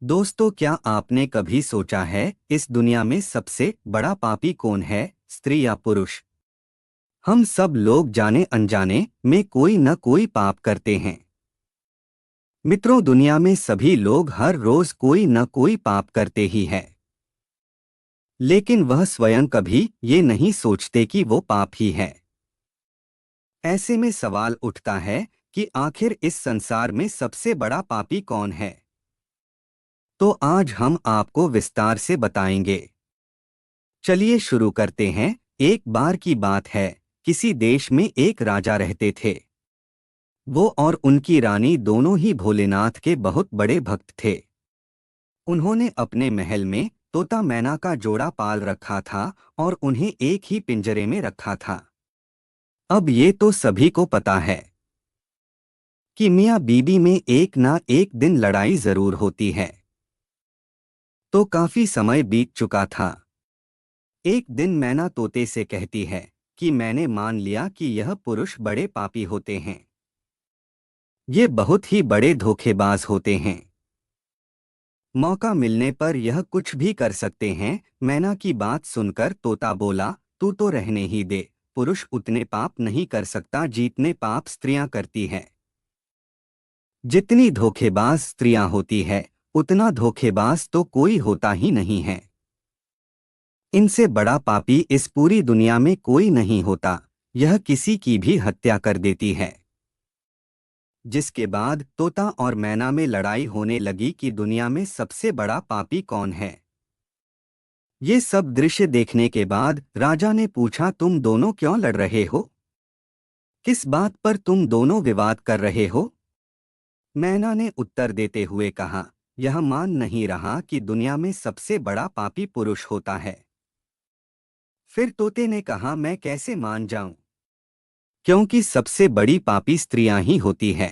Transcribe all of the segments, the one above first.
दोस्तों, क्या आपने कभी सोचा है इस दुनिया में सबसे बड़ा पापी कौन है, स्त्री या पुरुष? हम सब लोग जाने अनजाने में कोई न कोई पाप करते हैं। मित्रों, दुनिया में सभी लोग हर रोज कोई न कोई पाप करते ही हैं। लेकिन वह स्वयं कभी ये नहीं सोचते कि वो पाप ही है। ऐसे में सवाल उठता है कि आखिर इस संसार में सबसे बड़ा पापी कौन है? तो आज हम आपको विस्तार से बताएंगे। चलिए शुरू करते हैं। एक बार की बात है, किसी देश में एक राजा रहते थे। वो और उनकी रानी दोनों ही भोलेनाथ के बहुत बड़े भक्त थे। उन्होंने अपने महल में तोता मैना का जोड़ा पाल रखा था और उन्हें एक ही पिंजरे में रखा था। अब ये तो सभी को पता है कि मियाँ बीबी में एक ना एक दिन लड़ाई जरूर होती है। तो काफी समय बीत चुका था। एक दिन मैना तोते से कहती है कि मैंने मान लिया कि यह पुरुष बड़े पापी होते हैं। ये बहुत ही बड़े धोखेबाज होते हैं। मौका मिलने पर यह कुछ भी कर सकते हैं। मैना की बात सुनकर तोता बोला, तू तो रहने ही दे। पुरुष उतने पाप नहीं कर सकता जितने पाप स्त्रियां करती हैं। जितनी धोखेबाज स्त्रियां होती है, उतना धोखेबाज तो कोई होता ही नहीं है। इनसे बड़ा पापी इस पूरी दुनिया में कोई नहीं होता। यह किसी की भी हत्या कर देती है। जिसके बाद तोता और मैना में लड़ाई होने लगी कि दुनिया में सबसे बड़ा पापी कौन है। ये सब दृश्य देखने के बाद राजा ने पूछा, तुम दोनों क्यों लड़ रहे हो? किस बात पर तुम दोनों विवाद कर रहे हो? मैना ने उत्तर देते हुए कहा, यह मान नहीं रहा कि दुनिया में सबसे बड़ा पापी पुरुष होता है। फिर तोते ने कहा, मैं कैसे मान जाऊं, क्योंकि सबसे बड़ी पापी स्त्रियां ही होती है।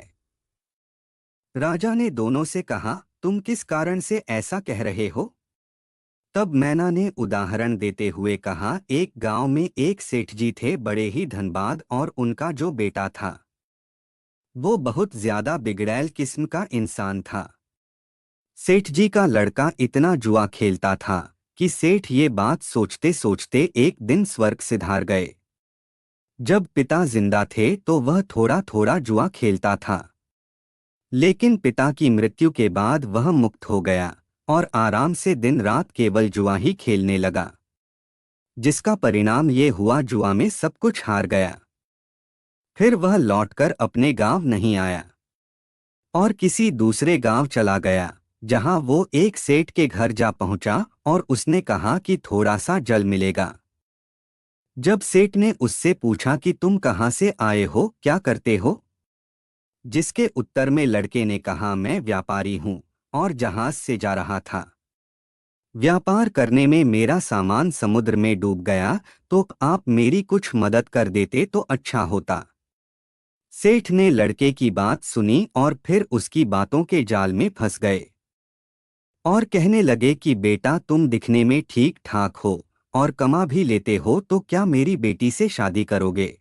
राजा ने दोनों से कहा, तुम किस कारण से ऐसा कह रहे हो? तब मैना ने उदाहरण देते हुए कहा, एक गांव में एक सेठ जी थे, बड़े ही धनबाद, और उनका जो बेटा था वो बहुत ज्यादा बिगड़ैल किस्म का इंसान था। सेठ जी का लड़का इतना जुआ खेलता था कि सेठ ये बात सोचते सोचते एक दिन स्वर्ग सिधार गए। जब पिता जिंदा थे तो वह थोड़ा थोड़ा जुआ खेलता था, लेकिन पिता की मृत्यु के बाद वह मुक्त हो गया और आराम से दिन रात केवल जुआ ही खेलने लगा। जिसका परिणाम ये हुआ, जुआ में सब कुछ हार गया। फिर वह लौटकर अपने गांव नहीं आया और किसी दूसरे गांव चला गया, जहां वो एक सेठ के घर जा पहुंचा और उसने कहा कि थोड़ा सा जल मिलेगा। जब सेठ ने उससे पूछा कि तुम कहां से आए हो, क्या करते हो? जिसके उत्तर में लड़के ने कहा, मैं व्यापारी हूं और जहाज से जा रहा था। व्यापार करने में मेरा सामान समुद्र में डूब गया, तो आप मेरी कुछ मदद कर देते तो अच्छा होता। सेठ ने लड़के की बात सुनी और फिर उसकी बातों के जाल में फंस गए और कहने लगे कि बेटा, तुम दिखने में ठीक ठाक हो और कमा भी लेते हो, तो क्या मेरी बेटी से शादी करोगे?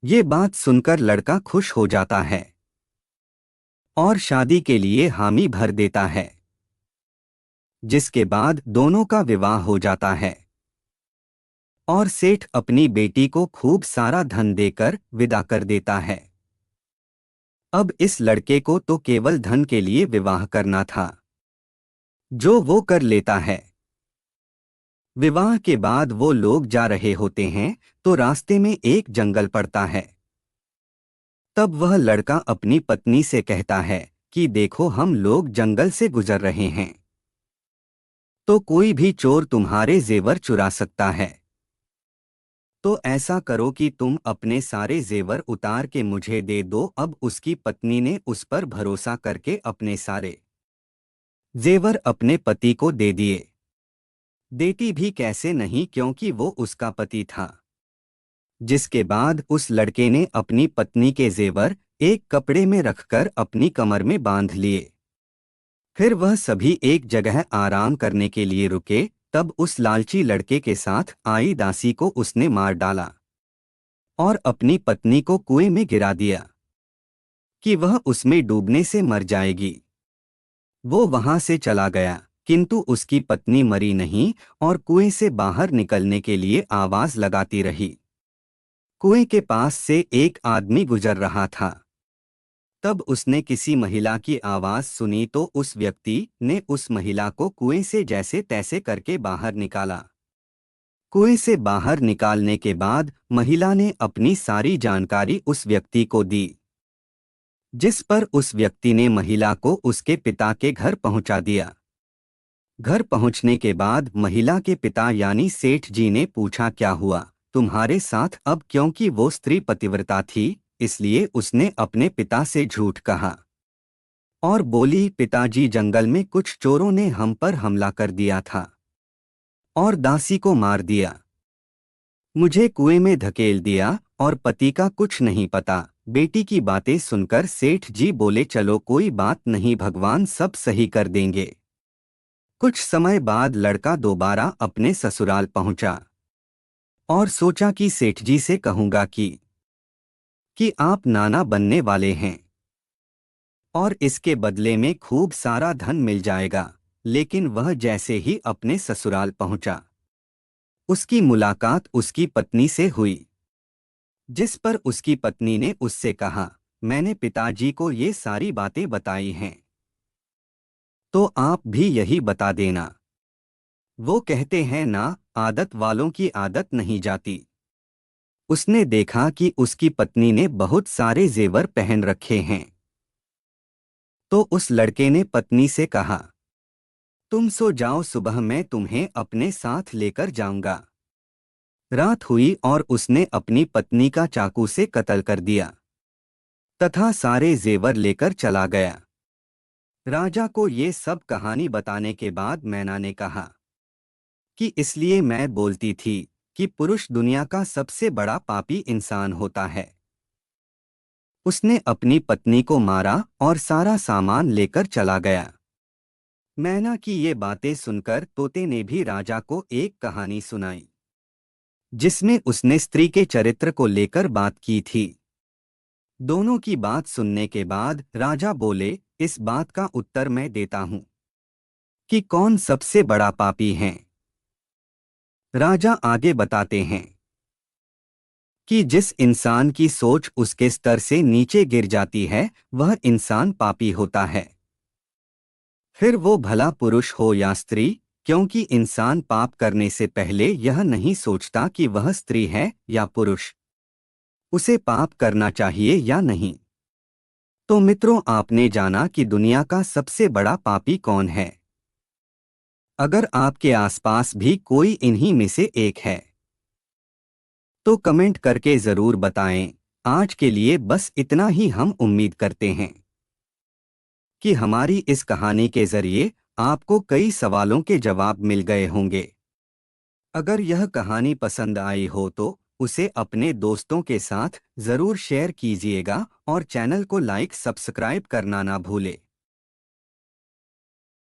ये बात सुनकर लड़का खुश हो जाता है और शादी के लिए हामी भर देता है, जिसके बाद दोनों का विवाह हो जाता है और सेठ अपनी बेटी को खूब सारा धन देकर विदा कर देता है। अब इस लड़के को तो केवल धन के लिए विवाह करना था, जो वो कर लेता है। विवाह के बाद वो लोग जा रहे होते हैं तो रास्ते में एक जंगल पड़ता है। तब वह लड़का अपनी पत्नी से कहता है कि देखो, हम लोग जंगल से गुजर रहे हैं, तो कोई भी चोर तुम्हारे जेवर चुरा सकता है। तो ऐसा करो कि तुम अपने सारे जेवर उतार के मुझे दे दो। अब उसकी पत्नी ने उस पर भरोसा करके अपने सारे जेवर अपने पति को दे दिए। देती भी कैसे नहीं, क्योंकि वो उसका पति था। जिसके बाद उस लड़के ने अपनी पत्नी के जेवर एक कपड़े में रखकर अपनी कमर में बांध लिए। फिर वह सभी एक जगह आराम करने के लिए रुके। तब उस लालची लड़के के साथ आई दासी को उसने मार डाला और अपनी पत्नी को कुएं में गिरा दिया कि वह उसमें डूबने से मर जाएगी। वो वहां से चला गया, किंतु उसकी पत्नी मरी नहीं और कुएं से बाहर निकलने के लिए आवाज लगाती रही। कुएं के पास से एक आदमी गुजर रहा था। तब उसने किसी महिला की आवाज सुनी तो उस व्यक्ति ने उस महिला को कुएं से जैसे तैसे करके बाहर निकाला। कुएं से बाहर निकालने के बाद महिला ने अपनी सारी जानकारी उस व्यक्ति को दी, जिस पर उस व्यक्ति ने महिला को उसके पिता के घर पहुंचा दिया। घर पहुंचने के बाद महिला के पिता यानी सेठ जी ने पूछा, क्या हुआ तुम्हारे साथ अब? क्योंकि वो स्त्री पतिव्रता थी, इसलिए उसने अपने पिता से झूठ कहा और बोली, पिताजी जंगल में कुछ चोरों ने हम पर हमला कर दिया था और दासी को मार दिया, मुझे कुएं में धकेल दिया और पति का कुछ नहीं पता। बेटी की बातें सुनकर सेठ जी बोले, चलो कोई बात नहीं, भगवान सब सही कर देंगे। कुछ समय बाद लड़का दोबारा अपने ससुराल पहुंचा और सोचा कि सेठ जी से कहूंगा कि आप नाना बनने वाले हैं और इसके बदले में खूब सारा धन मिल जाएगा। लेकिन वह जैसे ही अपने ससुराल पहुंचा, उसकी मुलाकात उसकी पत्नी से हुई, जिस पर उसकी पत्नी ने उससे कहा, मैंने पिताजी को ये सारी बातें बताई हैं, तो आप भी यही बता देना। वो कहते हैं ना, आदत वालों की आदत नहीं जाती। उसने देखा कि उसकी पत्नी ने बहुत सारे जेवर पहन रखे हैं, तो उस लड़के ने पत्नी से कहा, तुम सो जाओ, सुबह मैं तुम्हें अपने साथ लेकर जाऊंगा। रात हुई और उसने अपनी पत्नी का चाकू से कत्ल कर दिया तथा सारे जेवर लेकर चला गया। राजा को ये सब कहानी बताने के बाद मैना ने कहा कि इसलिए मैं बोलती थी कि पुरुष दुनिया का सबसे बड़ा पापी इंसान होता है। उसने अपनी पत्नी को मारा और सारा सामान लेकर चला गया। मैना की ये बातें सुनकर तोते ने भी राजा को एक कहानी सुनाई, जिसमें उसने स्त्री के चरित्र को लेकर बात की थी। दोनों की बात सुनने के बाद राजा बोले, इस बात का उत्तर मैं देता हूं कि कौन सबसे बड़ा पापी है। राजा आगे बताते हैं कि जिस इंसान की सोच उसके स्तर से नीचे गिर जाती है, वह इंसान पापी होता है, फिर वो भला पुरुष हो या स्त्री, क्योंकि इंसान पाप करने से पहले यह नहीं सोचता कि वह स्त्री है या पुरुष, उसे पाप करना चाहिए या नहीं। तो मित्रों, आपने जाना कि दुनिया का सबसे बड़ा पापी कौन है। अगर आपके आसपास भी कोई इन्हीं में से एक है तो कमेंट करके जरूर बताएं। आज के लिए बस इतना ही। हम उम्मीद करते हैं कि हमारी इस कहानी के जरिए आपको कई सवालों के जवाब मिल गए होंगे। अगर यह कहानी पसंद आई हो तो उसे अपने दोस्तों के साथ जरूर शेयर कीजिएगा और चैनल को लाइक सब्सक्राइब करना ना भूले।